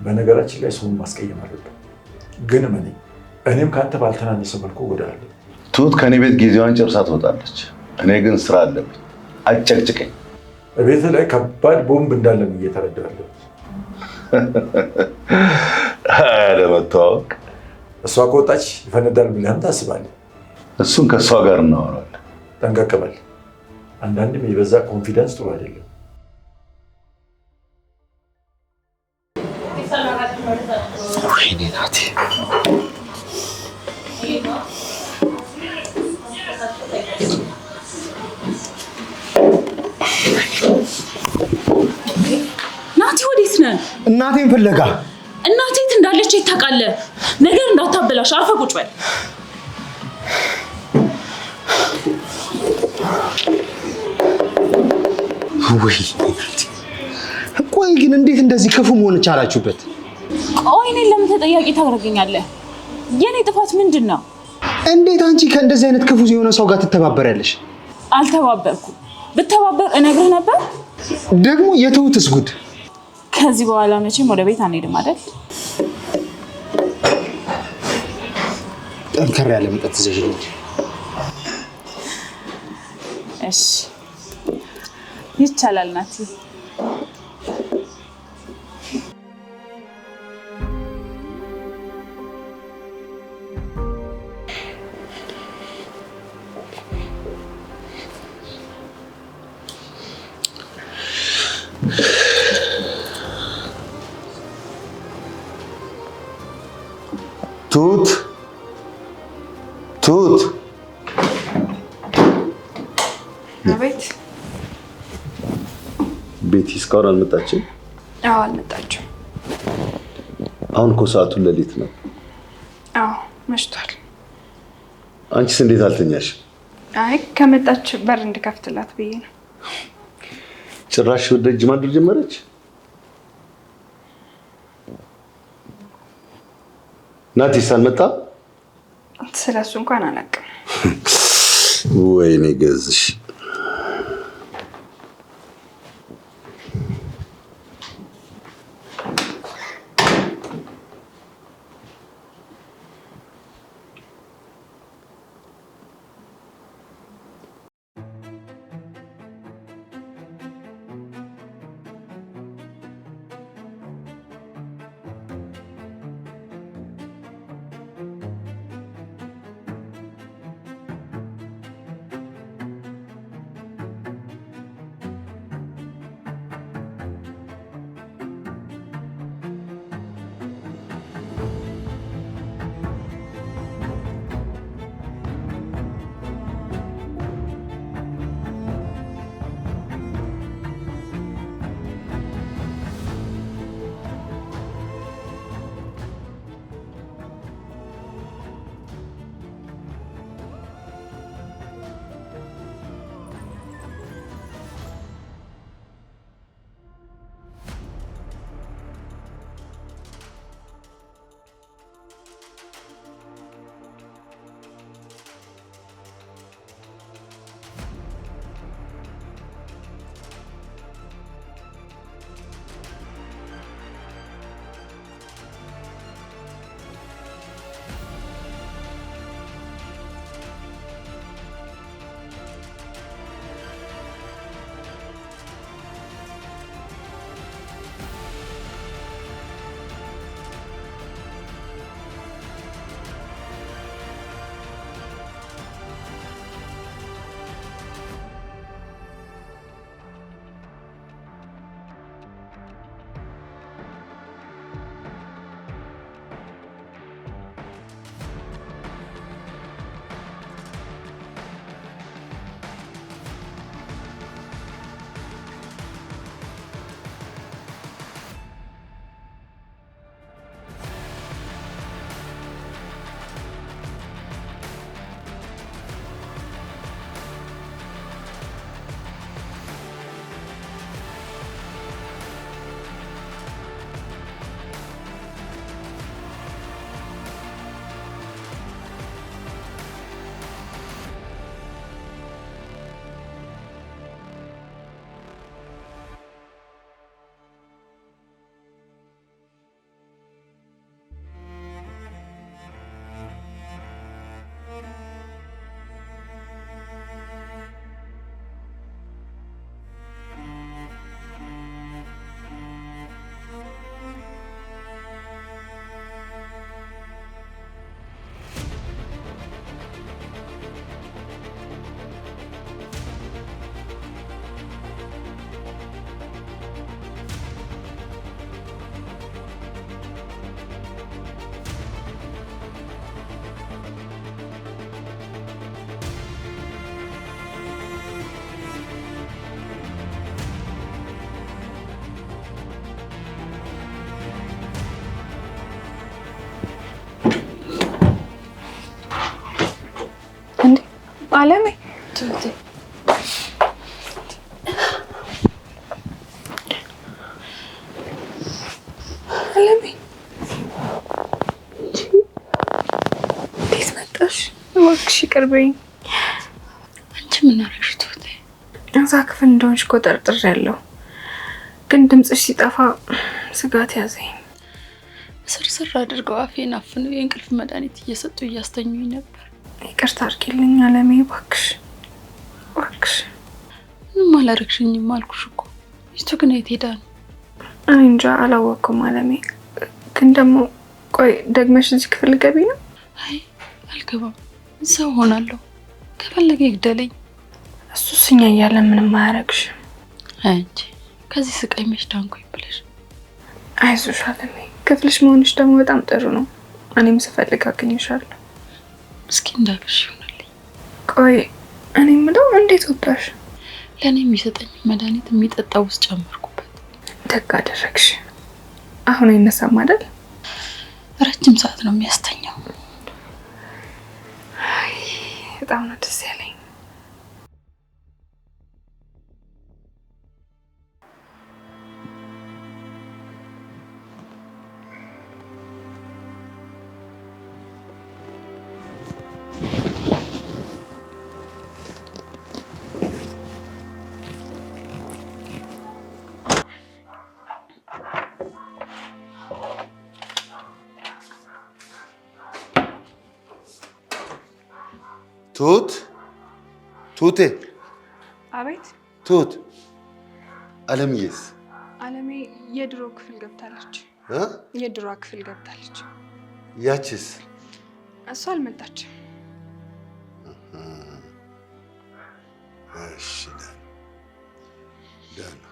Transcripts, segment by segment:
በነገራችን ላይ ሰውን ማስቀየም አለብን። ግን እኔም ካንተ ባልተናነሰ መልኩ እጎዳለሁ። ትሁት ከኔ ቤት ጊዜዋን ጨርሳ ትወጣለች። እኔ ግን ስራ አለብኝ። አጨቅጭቀኝ። ቤት ላይ ከባድ ቦምብ እንዳለን እየተረዳለሁ። ለመተዋወቅ እሷ ከወጣች ይፈነዳል ብለህም ታስባለህ? እሱን ከእሷ ጋር እናወራለን። ጠንቀቅ በል። አንዳንድም የበዛ ኮንፊደንስ ጥሩ አይደለም። ወይኔ ናቲ፣ ናቲ ወዴት ነህ? እናቴን ፍለጋ። እናቴ የት እንዳለች ታውቃለህ? ነገር እንዳታበላሽ፣ አርፈህ ቁጭ በል። ወይ ቆይ ግን እንዴት እንደዚህ ክፉ መሆን ቻላችሁበት? ቆይ እኔን ለምን ተጠያቂ ታደርገኛለህ? የኔ ጥፋት ምንድን ነው? እንዴት አንቺ ከእንደዚህ አይነት ክፉ የሆነ ሰው ጋር ትተባበሪያለሽ? አልተባበርኩም። ብተባበር እነግርህ ነበር። ደግሞ የትሁትስ ጉድ? ከዚህ በኋላ መቼም ወደ ቤት አንሄድም አይደል? ጠንከር ያለ መጠጥ ትዘዥልኝ። እሺ ይቻላል ናቲ። ትሁት አቤት። ቤቲ እስካሁን አልመጣችም? አዎ አልመጣችም። አሁን እኮ ሰዓቱን ሌሊት ነው። አዎ መሽቷል። አንቺስ እንዴት አልተኛሽ? አይ ከመጣች በር እንድከፍትላት ብዬ ነው። ጭራሽ ወደ እጅ ማድረግ ጀመረች? ናቲስ አልመጣም? ስለሱ እንኳን አላውቅም። ወይኔ ገዝሽ። አለሜ ትሁቴ አለሜ እንዴት መጣሽ? እባክሽ ይቅር በይኝ። አንቺ ምን አደረግሽ ትሁቴ? እዛ ክፍል እንደሆንሽ እኮ ጠርጥሬያለሁ፣ ግን ድምፅሽ ሲጠፋ ስጋት ያዘኝ። ስርስር አድርገው አፌን አፍነው የእንቅልፍ መድኃኒት እየሰጡ እያስተኙኝ ነበር። ይቅርታ አድርጊልኝ አለሜ እባክሽ እባክሽ። ምንም አላረግሽኝም አልኩሽ እኮ። ሚስቱ ግን የት ሄዳ ነው? እኔ እንጃ አላወቅኩም አለሜ። ግን ደግሞ ቆይ ደግመሽ እዚህ ክፍል ገቢ ነው? አይ አልገባም፣ እዛው ሆናለሁ። ከፈለገ ይግደለኝ። እሱስ እኛ እያለን ምንም አያረግሽ። አንቺ ከዚህ ስቃይ መች ዳንኩኝ ብለሽ። አይዞሽ አለሜ፣ ክፍልሽ መሆንሽ ደግሞ በጣም ጥሩ ነው። እኔም ስፈልግ አገኝሻለሁ። እስኪ እንዳልሽ ይሆናልኝ። ቆይ እኔ የምለው እንዴት ወጣሽ? ለእኔ የሚሰጠኝ መድኃኒት የሚጠጣው ውስጥ ጨመርኩበት። ደግ አደረግሽ። አሁን አይነሳም አይደል? ረጅም ሰዓት ነው የሚያስተኛው። በጣም ነው ደስ ያለኝ። ቱቴ አቤት። ቱት አለምዬስ? አለሜ የድሮ ክፍል ገብታለች። የድሮ ክፍል ገብታለች። ያቺስ? እሷ አልመጣችም። እሺ ደህና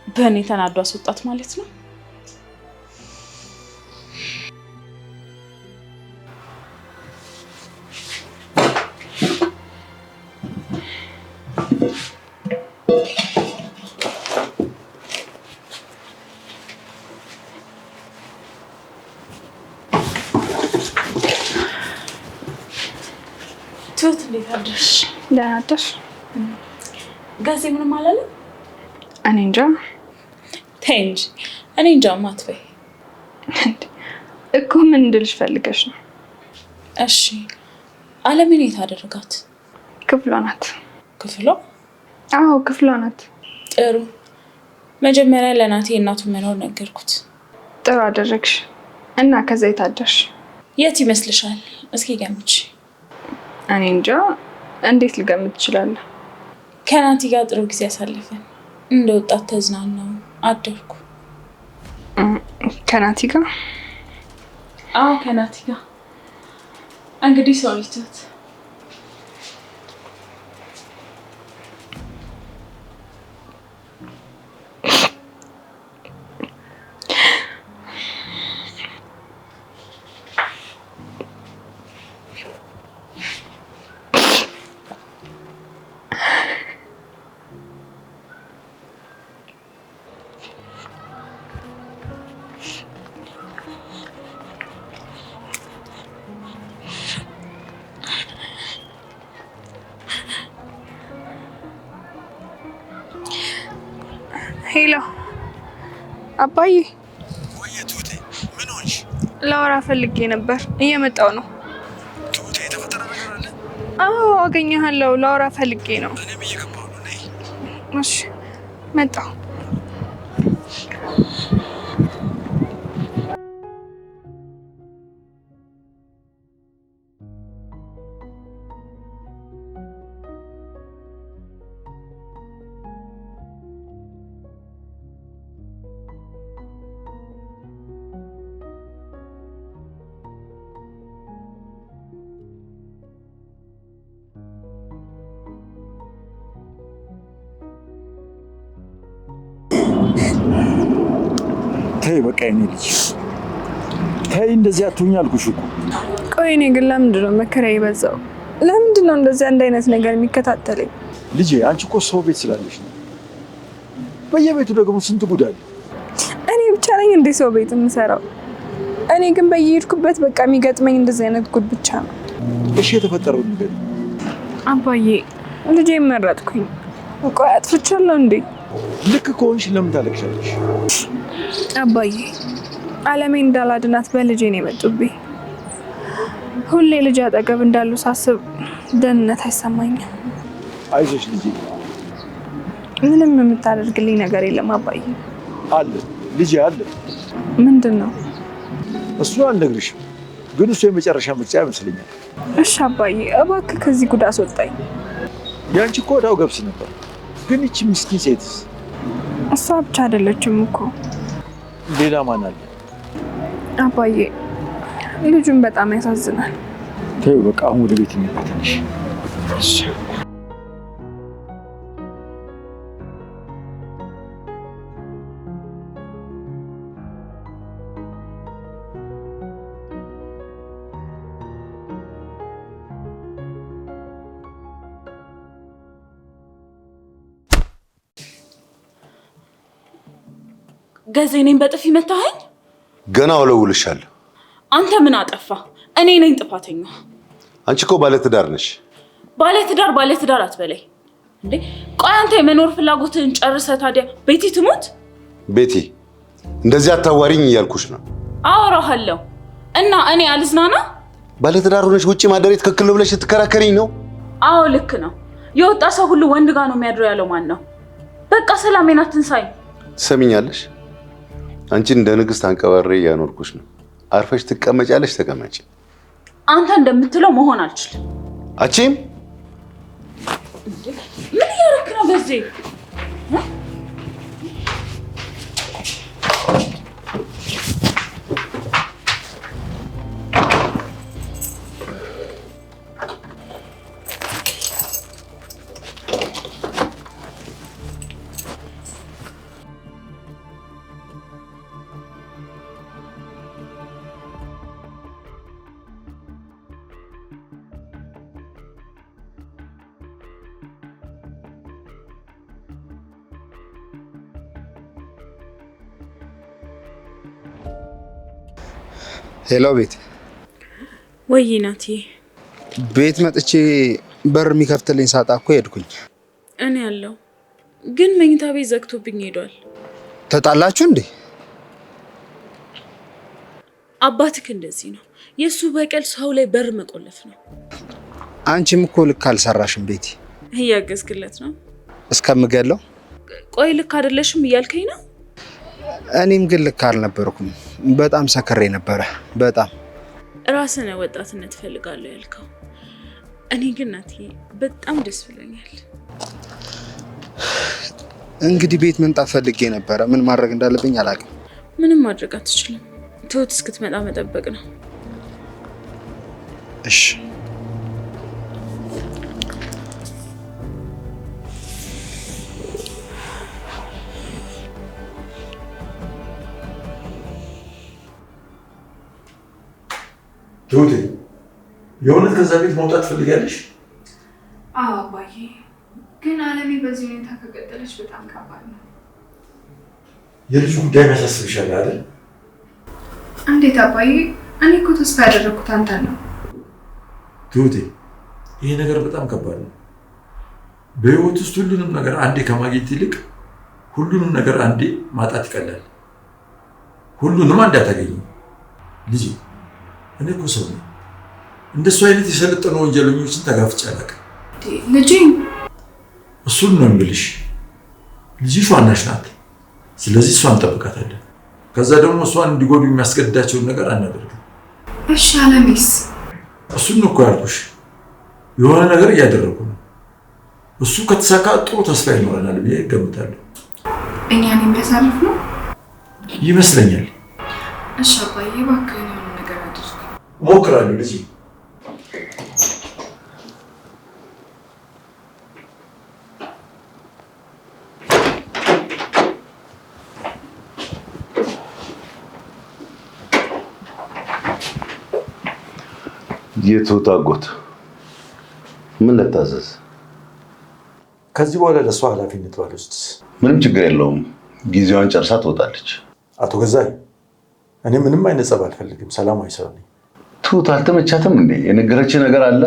በእኔ ተናዶ አስወጣት ማለት ነው። ትሁት እንዴት አደርሽ? ደህና አደርሽ? ጋዜ ምንም አላለም? እኔ እንጃ። ተይ እንጂ እኔ እንጃማ አትበይ እኮ። ምን እንድልሽ ፈልገሽ ነው? እሺ አለምን የት አደረጋት? ክፍሏ ናት። ክፍሏ? አዎ ክፍሏ ናት። ጥሩ። መጀመሪያ ለናቴ እናቱን መኖር ነገርኩት። ጥሩ አደረግሽ። እና ከዛ የት አደርሽ? የት ይመስልሻል? እስኪ ገምች። እኔ እንጃ። እንዴት ልገምት እችላለሁ? ከናቲ ጋር ጥሩ ጊዜ አሳለፈን። እንደ ወጣት ተዝናናው አደርኩ። ከናቲ ጋር? አዎ ከናቲ ጋር። እንግዲህ ሶሪቱት ሄሎ አባዬ። ወይ ትሁቴ ምን ሆንሽ? ላወራ ፈልጌ ነበር። እየመጣው ነው። ትሁቴ የተፈጠረ ነገር አለ? አዎ አገኘሃለሁ። ላወራ ፈልጌ ነው። እኔም እየገባሁ ነው። ነይ። እሺ መጣሁ። ተይ በቃ የኔ ልጅ ተይ፣ እንደዚህ አትሁኝ አልኩሽ እኮ። ቆይ እኔ ግን ለምንድን ነው መከራ የበዛው? ለምንድን ነው እንደዚህ አንድ አይነት ነገር የሚከታተለኝ? ልጄ አንቺ እኮ ሰው ቤት ስላለሽ ነው። በየቤቱ ደግሞ ስንት ጉድ አለ። እኔ ብቻ ነኝ እንዴ ሰው ቤት የምሰራው? እኔ ግን በየሄድኩበት በቃ የሚገጥመኝ እንደዚህ አይነት ጉድ ብቻ ነው። እሺ የተፈጠረው ነገር አባዬ፣ ልጄ መረጥኩኝ። ቆይ አጥፍቻለሁ እንዴ? ልክ ከሆንሽ ለምን ታለቅሻለሽ? አባዬ፣ አለሜ እንዳላድናት በልጄ ነው የመጡብኝ። ሁሌ ልጅ አጠገብ እንዳሉ ሳስብ ደህንነት አይሰማኝም። አይዞሽ ልጄ። ምንም የምታደርግልኝ ነገር የለም አባዬ። አለ ልጄ አለ። ምንድን ነው እሱ? አልነግርሽም፣ ግን እሱ የመጨረሻ ምርጫ ይመስለኛል። እሺ አባዬ፣ እባክህ ከዚህ ጉድ አስወጣኝ። ያንቺ እኮ ወዳው ገብስ ነበር፣ ግን ይቺ ምስኪን ሴትስ? እሷ ብቻ አይደለችም እኮ። ሌላ ማን አለ? አባዬ፣ ልጁን በጣም ያሳዝናል። ተይው በቃ አሁን ወደ ቤት እንሄዳለን። እሺ ገዜ እኔን በጥፊ መታኸኝ? ገና አውለውልሻለሁ። አንተ ምን አጠፋ? እኔ ነኝ ጥፋተኛ። አንቺ እኮ ባለትዳር ነሽ። ባለትዳር አትበለኝ እንዴ! ቆይ አንተ የመኖር ፍላጎትን ጨርሰህ ታዲያ ቤቲ ትሙት? ቤቲ እንደዚህ አታዋሪኝ እያልኩሽ ነው። አወራሃለሁ እና እኔ አልዝናና? ባለትዳር ሆነሽ ውጪ ማደሬ ትክክል ነው ብለሽ ትከራከሪኝ ነው? አዎ ልክ ነው። የወጣ ሰው ሁሉ ወንድ ጋር ነው የሚያድረው ያለው ማን ነው? በቃ ሰላሜን አትንሳኝ። ትሰሚኛለሽ? አንቺን እንደ ንግስት አንቀባሬ እያኖርኩሽ ነው። አርፈሽ ትቀመጫለሽ፣ ተቀመጪ። አንተ እንደምትለው መሆን አልችልም። አቺም ምን እያደረክ ነው ገዜ? ሄሎ ቤት። ወይ ናቲ፣ ቤት መጥቼ በር የሚከፍትልኝ ሳጣ እኮ ሄድኩኝ። እኔ ያለው ግን መኝታ ቤት ዘግቶብኝ ሄዷል። ተጣላችሁ እንዴ? አባትክ እንደዚህ ነው። የሱ በቀል ሰው ላይ በር መቆለፍ ነው። አንቺም እኮ ልክ አልሰራሽም ቤቲ። እያገዝክለት ነው እስከምገለው። ቆይ ልክ አይደለሽም እያልከኝ ነው? እኔም ግን ልክ አልነበርኩም። በጣም ሰከሬ ነበረ። በጣም ራስን ወጣትነት ፈልጋለሁ ያልከው። እኔ ግን ናቲ በጣም ደስ ብሎኛል። እንግዲህ ቤት መምጣት ፈልጌ ነበረ። ምን ማድረግ እንዳለብኝ አላውቅም። ምንም ማድረግ አትችልም። ትሁት እስክትመጣ መጠበቅ ነው። እሺ ትሁቴ፣ የእውነት ከዛ ቤት መውጣት ትፈልጋለሽ? አዎ አባዬ፣ ግን አለሜ በዚህ ሁኔታ ከቀጠለች በጣም ከባድ ነው። የልጁ ጉዳይ ያሳስብሻል አይደል? እንዴት አባዬ? እኔ እኮ ተስፋ ያደረኩት አንተን ነው። ትሁቴ፣ ይሄ ነገር በጣም ከባድ ነው። በህይወት ውስጥ ሁሉንም ነገር አንዴ ከማግኘት ይልቅ ሁሉንም ነገር አንዴ ማጣት ይቀላል። ሁሉንም አንዴ አታገኝም። ልጅ እኔ እኮ ሰው ነኝ። እንደሱ አይነት የሰለጠኑ ወንጀለኞችን ተጋፍጬ አላውቅም። ልጄ እሱን ነው የምልሽ። ልጅሽ ዋናሽ ናት። ስለዚህ እሷን እንጠብቃታለን። ከዛ ደግሞ እሷን እንዲጎዱ የሚያስገድዳቸውን ነገር አናደርግም። እሺ አለሜስ? እሱን ነው እኮ ያልኩሽ። የሆነ ነገር እያደረጉ ነው። እሱ ከተሳካ ጥሩ ተስፋ ይኖረናል ብዬ እገምታለሁ። እኛን የሚያሳርፍ ነው ይመስለኛል። እሺ አባዬ እባክህ የሆነ ነገር አድርግ። እሞክራለሁ ልጅ። የትሁት አጎት ምን ልታዘዝ? ከዚህ በኋላ ለእሷ ኃላፊነት ባልወስድስ? ምንም ችግር የለውም። ጊዜዋን ጨርሳ ትወጣለች። አቶ ገዛይ እኔ ምንም አይነት ጸብ አልፈልግም። ሰላማዊ ሰው ነኝ። ትሁት አልተመቻትም እንዴ? የነገረች ነገር አለ?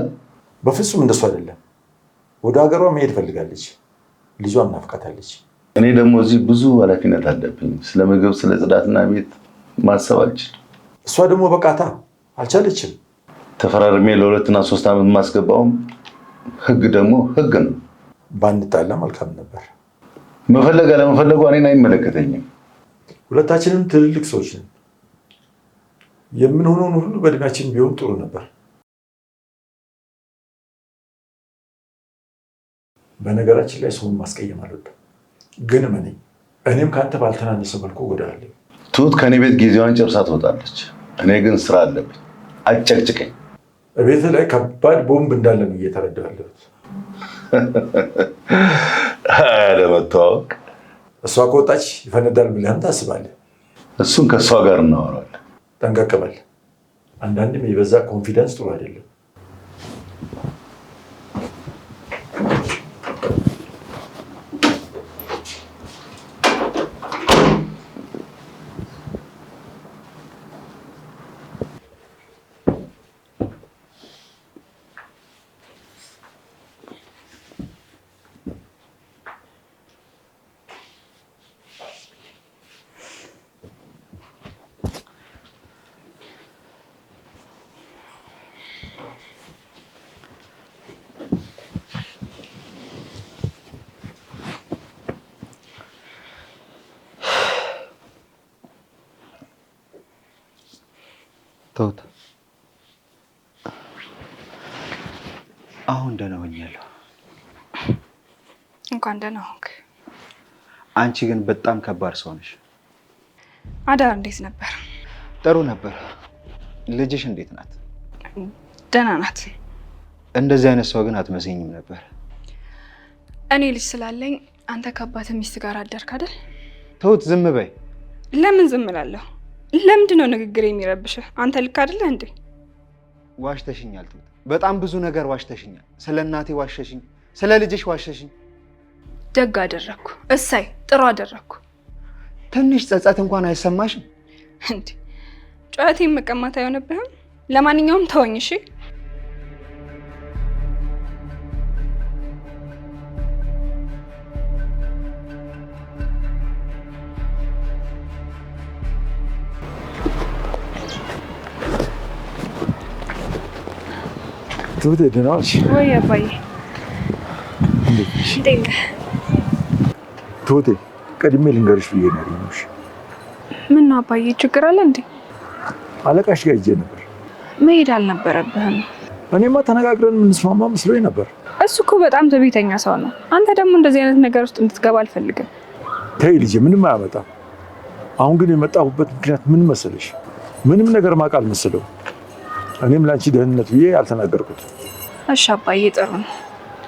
በፍጹም እንደሱ አይደለም። ወደ ሀገሯ መሄድ ፈልጋለች። ልጇን ናፍቃታለች። እኔ ደግሞ እዚህ ብዙ ኃላፊነት አለብኝ። ስለ ምግብ፣ ስለ ጽዳትና ቤት ማሰብ አልችልም። እሷ ደግሞ በቃታ አልቻለችም። ተፈራርሜ ለ2 እና 3 ዓመት ማስገባውም ህግ ደግሞ ህግ ነው። ባንጣላ መልካም ነበር። መፈለግ አለመፈለጓ እኔን አይመለከተኝም። ሁለታችንም ትልልቅ ሰዎች ነን። የምንሆነውን ሁሉ በእድሜያችን ቢሆን ጥሩ ነበር። በነገራችን ላይ ሰውን ማስቀየም አልወድም፣ ግን እኔም ከአንተ ባልተናነሰ መልኩ እጎዳለሁ። ትሁት ከኔ ቤት ጊዜዋን ጨርሳ ትወጣለች። እኔ ግን ስራ አለብኝ። አጨቅጭቀኝ። ቤት ላይ ከባድ ቦምብ እንዳለ ነው እየተረዳሁ ያለሁት። ለመተዋወቅ እሷ ከወጣች ይፈነዳል ብለህም ታስባለህ? እሱን ከእሷ ጋር እናወራለን። ጠንቀቅ በል። አንዳንድም የበዛ ኮንፊደንስ ጥሩ አይደለም። ትሁት አሁን ደህና ሆኛለሁ። እንኳን ደህና ሆንክ። አንቺ ግን በጣም ከባድ ሰው ነሽ። አዳር እንዴት ነበር? ጥሩ ነበር። ልጅሽ እንዴት ናት? ደህና ናት። እንደዚህ አይነት ሰው ግን አትመስኝም ነበር። እኔ ልጅ ስላለኝ አንተ ከአባት ሚስት ጋር አደርክ አይደል? ትሁት ዝም በይ። ለምን ዝም እላለሁ? ለምንድን ነው ንግግር የሚረብሽህ? አንተ ልክ አይደለህ እንዴ? ዋሽተሽኛል ትሁት፣ በጣም ብዙ ነገር ዋሽተሽኛል። ስለ እናቴ ዋሸሽኝ፣ ስለ ልጅሽ ዋሸሽኝ። ደግ አደረግኩ። እሳይ ጥሩ አደረግኩ። ትንሽ ጸጸት እንኳን አይሰማሽም እንዴ? ጨዋታዬን መቀማት አይሆንብህም? ለማንኛውም ተወኝ እሺ? ትሁት ደህና ዋልሽ? ወይ አባዬ እንዴት ነህ? ትሁቴ ቀድሜ ልንገርሽ ብዬ ነው ያገኘሁሽ። ምን ነው አባዬ ችግር አለ እንዴ? አለቃሽ ጋር ሂጄ ነበር። መሄድ አልነበረብህም። እኔማ ተነጋግረን የምንስማማ መስሎኝ ነበር። እሱ እኮ በጣም ትዕቢተኛ ሰው ነው። አንተ ደግሞ እንደዚህ አይነት ነገር ውስጥ እንድትገባ አልፈልግም። ተይ ልጄ፣ ምንም አያመጣም። አሁን ግን የመጣሁበት ምክንያት ምን መሰለሽ? ምንም ነገር ማቅ አልመሰለውም። እኔም ለአንቺ ደህንነት ብዬ አልተናገርኩት። እሺ አባዬ ጥሩ ነው።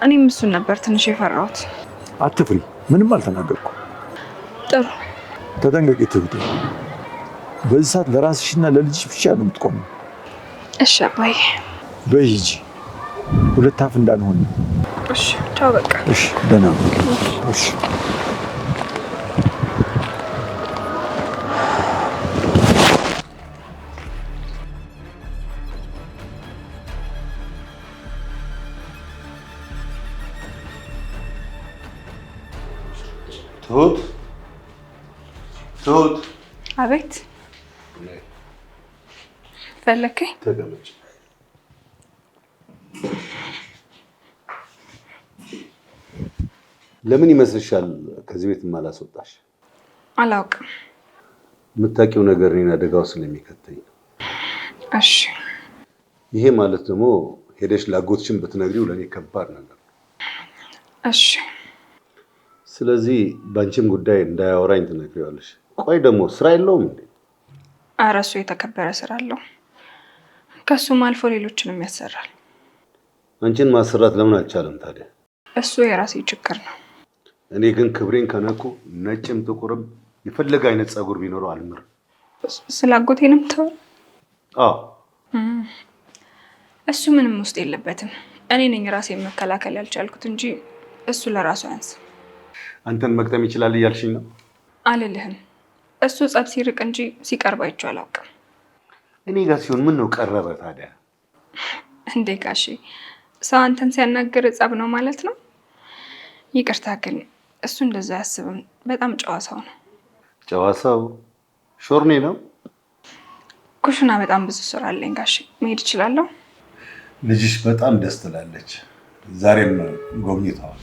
እኔም እሱን ነበር ትንሽ የፈራሁት። አትፍሪ፣ ምንም አልተናገርኩም። ጥሩ ተጠንቀቂ ትሁቴ። በዚህ ሰዓት ለራስሽና ለልጅሽ ብቻ ነው የምትቆሚው። እሺ አባዬ። በይ ሂጂ፣ ሁለት አፍ እንዳንሆን። እሺ ቻው በቃ። እሺ ደህና እሺ። ትሁት ትሁት አቤት ፈለከኝ? ተቀመጭ። ለምን ይመስልሻል ከዚህ ቤት ማላስወጣሽ? አላውቅም። የምታውቂው ነገር እኔን አደጋ ውስጥ ስለሚከተኝ ነው። እሺ። ይሄ ማለት ደግሞ ሄደሽ ላጎትሽን ብትነግሪው ለእኔ ከባድ ነገር ነው። እሺ። ስለዚህ በአንቺም ጉዳይ እንዳያወራኝ ትነግሪዋለሽ። ቆይ ደግሞ ስራ የለውም እንዴ? ኧረ እሱ የተከበረ ስራ አለው። ከሱም አልፎ ሌሎችንም ያሰራል። አንቺን ማሰራት ለምን አልቻለም ታዲያ? እሱ የራሴ ችግር ነው። እኔ ግን ክብሬን ከነኩ ነጭም ጥቁርም የፈለገ አይነት ጸጉር ቢኖረው አልምርም። ስላጎቴንም ተው። አዎ እሱ ምንም ውስጥ የለበትም። እኔ ነኝ ራሴን መከላከል ያልቻልኩት እንጂ እሱ ለራሱ አያንስ። አንተን መቅጠም ይችላል እያልሽኝ ነው? አልልህም። እሱ ጸብ ሲርቅ እንጂ ሲቀርብ አይቼው አላውቅም። እኔ ጋር ሲሆን ምን ነው ቀረበ ታዲያ? እንዴ ጋሼ፣ ሰው አንተን ሲያናግር ጸብ ነው ማለት ነው? ይቅርታ ግን እሱ እንደዛ አያስብም። በጣም ጨዋ ሰው ነው። ጨዋ ሰው ሾርኔ ነው። ኩሽና በጣም ብዙ ስራ አለኝ ጋሼ፣ መሄድ እችላለሁ? ልጅሽ በጣም ደስ ትላለች። ዛሬም ጎብኝተዋል።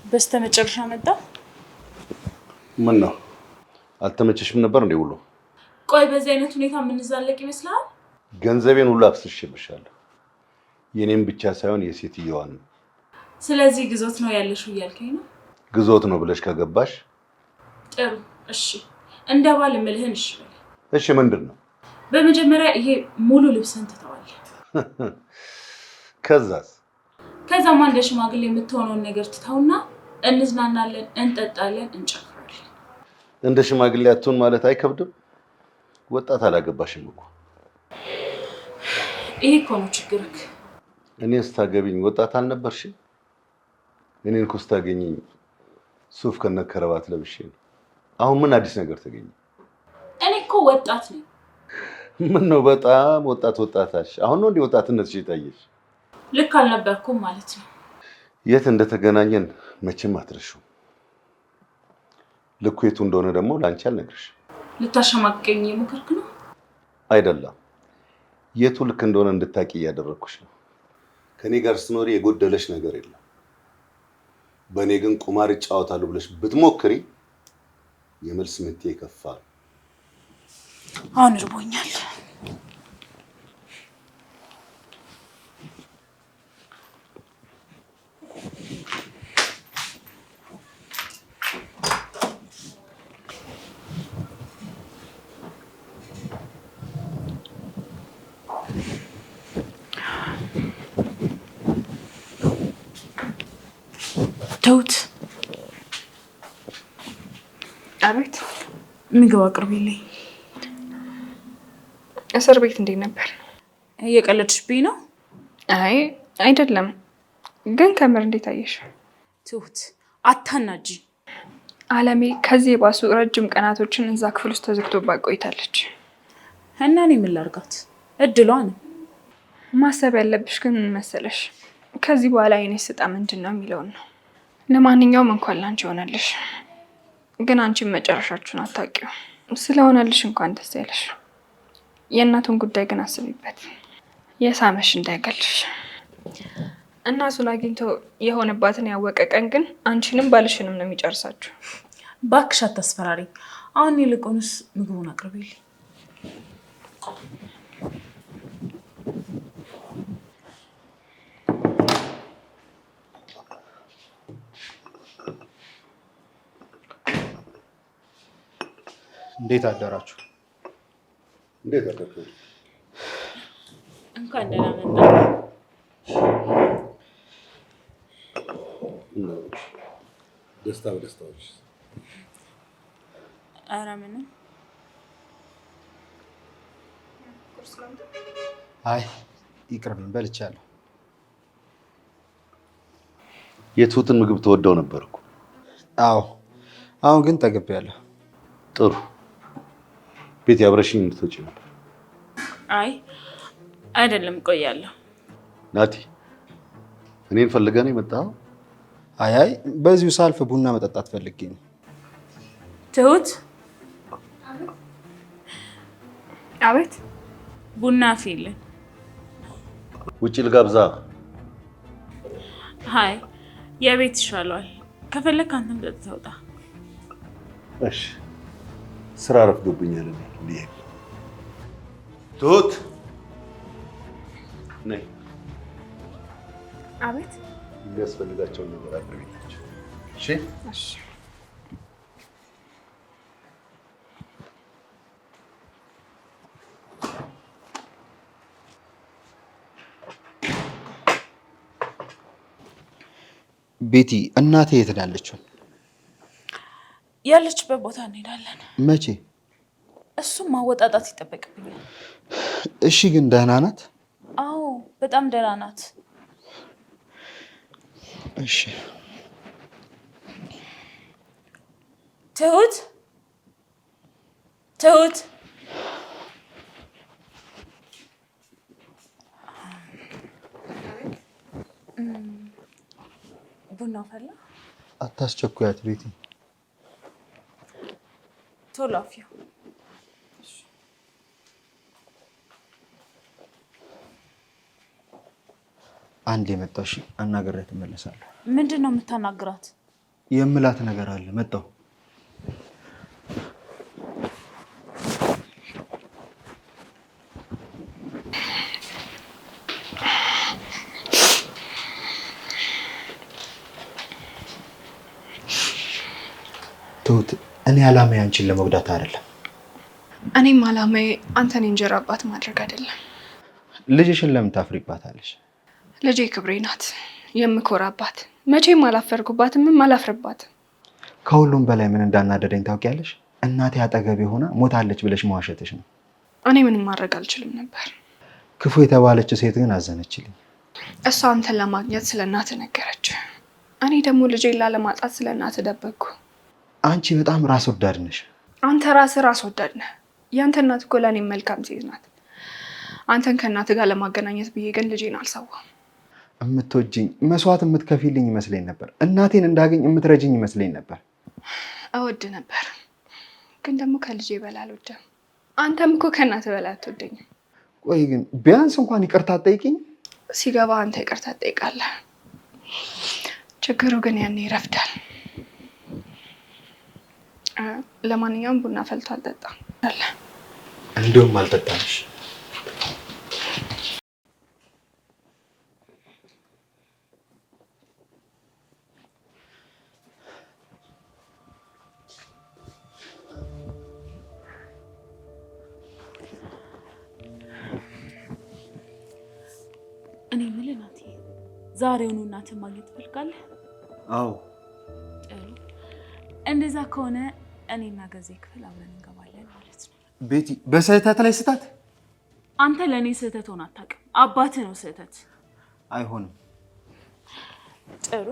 በስተመጨረሻ መጣ። ምን ነው አልተመቸሽም ነበር እንዴ ውሎ? ቆይ በዚህ አይነት ሁኔታ የምንዛለቅ ይመስላል? ገንዘቤን ሁሉ አፍስሼብሻለሁ። የኔም ብቻ ሳይሆን የሴትየዋን ነው። ስለዚህ ግዞት ነው ያለሽው እያልከኝ ነው? ግዞት ነው ብለሽ ከገባሽ ጥሩ። እሺ እንደ ባል እምልህን እሺ በል። እሺ ምንድን ነው? በመጀመሪያ ይሄ ሙሉ ልብስን ትተዋለህ። ከዛስ? ከዛማ እንደ ሽማግሌ የምትሆነውን ነገር ትተውና እንዝናናለን፣ እንጠጣለን፣ እንጨፍራለን። እንደ ሽማግሌ አትሆን ማለት አይከብድም? ወጣት አላገባሽም እኮ። ይሄ እኮ ነው ችግርክ። እኔ ስታገቢኝ ወጣት አልነበርሽም? እኔን እኮ ስታገኘኝ ሱፍ ከነከረባት ለብሼ ነው። አሁን ምን አዲስ ነገር ተገኘ? እኔ እኮ ወጣት ነኝ። ምን ነው በጣም ወጣታሽ? አሁን ነው እንዴ ወጣትነትሽ የታየሽ? ልክ አልነበርኩም ማለት ነው። የት እንደተገናኘን መቼም አትረሺው። ልኩ የቱ እንደሆነ ደግሞ ላንቺ አልነግርሽ። ልታሸማቀኝ የሞከርክ ነው? አይደለም፣ የቱ ልክ እንደሆነ እንድታቂ እያደረኩሽ ነው። ከኔ ጋር ስትኖሪ የጎደለሽ ነገር የለም። በእኔ ግን ቁማር ይጫወታሉ ብለሽ ብትሞክሪ የመልስ ምቴ ይከፋል። አሁን እርቦኛል። ትሁት፣ አቤት። ምግብ አቅርቢልኝ። እስር ቤት እንዴት ነበር? እየቀለድሽብኝ ነው? አይ አይደለም፣ ግን ከምር እንዴት አየሽ? ትሁት አታናጂ። አለሜ ከዚህ የባሱ ረጅም ቀናቶችን እዛ ክፍል ውስጥ ተዘግቶባት ቆይታለች። እና እኔ ምን ላድርጋት? እድሏ ነው። ማሰብ ያለብሽ ግን ምን መሰለሽ፣ ከዚህ በኋላ የኔ ስጣ ምንድን ነው የሚለውን ነው። ለማንኛውም እንኳን ላንቺ ሆነልሽ፣ ግን አንቺን መጨረሻችሁን አታውቂው። ስለሆነልሽ እንኳን ደስ ያለሽ። የእናቱን ጉዳይ ግን አስቢበት፣ የሳመሽ እንዳይገልሽ። እናቱን አግኝቶ የሆነባትን ያወቀ ቀን ግን አንቺንም ባልሽንም ነው የሚጨርሳችሁ። እባክሽ አታስፈራሪኝ። አሁን ይልቁንስ ምግቡን አቅርቢልኝ። እንዴት አደራችሁ? እንዴት አደረኩ? እንኳን ደህና መጣ። ደስታ በደስታዎች። ኧረ ምንም። አይ ይቅርብኝ፣ በልቻለሁ። የትሁትን ምግብ ተወደው ነበር እኮ። አዎ አሁን ግን ጠግቤያለሁ። ጥሩ ቤት ያብረሽኝ እንድትወጪ ነበር። አይ አይደለም፣ ቆያለሁ። ናቲ እኔን ፈልገህ ነው የመጣኸው? አይ በዚሁ ሳልፍ ቡና መጠጣት ፈልጌ ነው። ትሁት። አቤት። ቡና አፍይልን። ውጪ ልጋብዛ? አይ የቤት ይሻለዋል። ከፈለክ አንተም ጠጥተህ ውጣ። እሺ ስራ ረፍዶብኛል። ልሄድ። ትሁት ነይ። አቤት። የሚያስፈልጋቸውን ነገር አቅርቢላቸው። እሺ እሺ። ቤቲ እናቴ የት ነው ያለችው? ያለችበት ቦታ እንሄዳለን። መቼ? እሱም ማወጣጣት ይጠበቅብኛል። እሺ ግን ደህና ናት? አዎ በጣም ደህና ናት። እሺ ትሁት ትሁት ቡና ፈላ? አታስቸኩያት ቤቲ። ቶሎ አፍይው። አንድ የመጣው። እሺ አናግሬያት እመለሳለሁ። ምንድን ነው የምታናግራት? የምላት ነገር አለ። መጣሁ። ትሁት እኔ አላማዬ አንቺን ለመጉዳት አይደለም። እኔም አላማዬ አንተን የእንጀራ አባት ማድረግ አይደለም። ልጅሽን ለምን ታፍሪባታለሽ? ልጄ ክብሬ ናት፣ የምኮራባት። መቼም አላፈርኩባትም፣ አላፍርባትም። ከሁሉም በላይ ምን እንዳናደደኝ ታውቂያለሽ? እናቴ አጠገቤ ሆና ሞታለች ብለሽ መዋሸትሽ ነው። እኔ ምንም ማድረግ አልችልም ነበር። ክፉ የተባለች ሴት ግን አዘነችልኝ። እሷ አንተን ለማግኘት ስለ እናትህ ነገረች። እኔ ደግሞ ልጄን ላለማጣት ስለ እናትህ ደበቅኩ። አንቺ በጣም ራስ ወዳድ ነሽ። አንተ ራስህ ራስ ወዳድ ነህ። ያንተ እናት እኮ ለእኔም መልካም ሴት ናት። አንተን ከእናትህ ጋር ለማገናኘት ብዬ ግን ልጄን አልሰዋም። የምትወጂኝ መስዋዕት የምትከፊልኝ ይመስለኝ ነበር። እናቴን እንዳገኝ የምትረጅኝ ይመስለኝ ነበር። እወድ ነበር፣ ግን ደግሞ ከልጄ በላይ አልወደም። አንተም እኮ ከእናትህ በላይ አትወደኝም። ቆይ ግን ቢያንስ እንኳን ይቅርታ አትጠይቂኝ? ሲገባ አንተ ይቅርታ ትጠይቃለህ። ችግሩ ግን ያኔ ይረፍዳል። ለማንኛውም ቡና ፈልቶ አልጠጣም አለ። እንዲሁም አልጠጣምሽ። እኔ የምልህ ናቲ፣ ዛሬውኑ እናትህን ማግኘት ትፈልጋለህ? አዎ። ጥሩ። እንደዛ ከሆነ እኔና ገዜ ክፍል አብረን እንገባለን ማለት ነው። ቤቲ፣ በስህተት ላይ ስህተት? አንተ ለእኔ ስህተት ሆነ አታውቅም። አባትህ ነው ስህተት። አይሆንም። ጥሩ።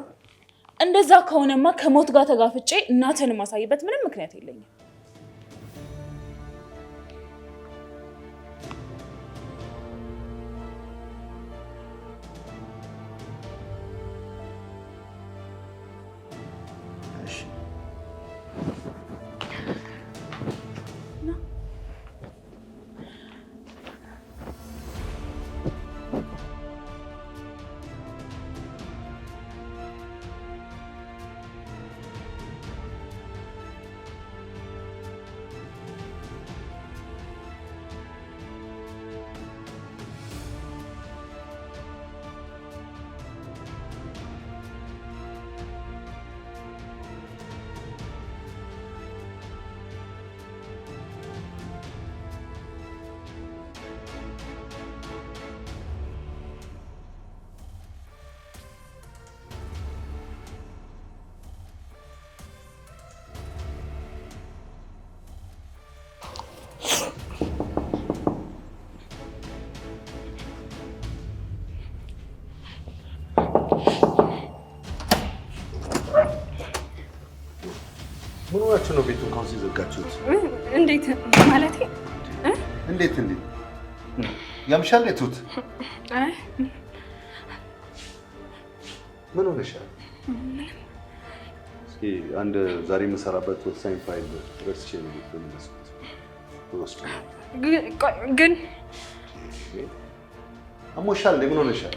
እንደዛ ከሆነማ ከሞት ጋር ተጋፍጬ እናትህን ማሳይበት ምንም ምክንያት የለኝም። ምን ሆናችሁ ነው ቤቱን ካውንስ የዘጋችሁት? እንዴት ማለቴ? እንዴት ያምሻል? የቱት ምን ሆነሻል? እስኪ አንድ ዛሬ የምሰራበት ወሳኝ ፋይል ረስቼ ነው የምመስሉት። ግን አሞሻል? ምን ሆነሻል?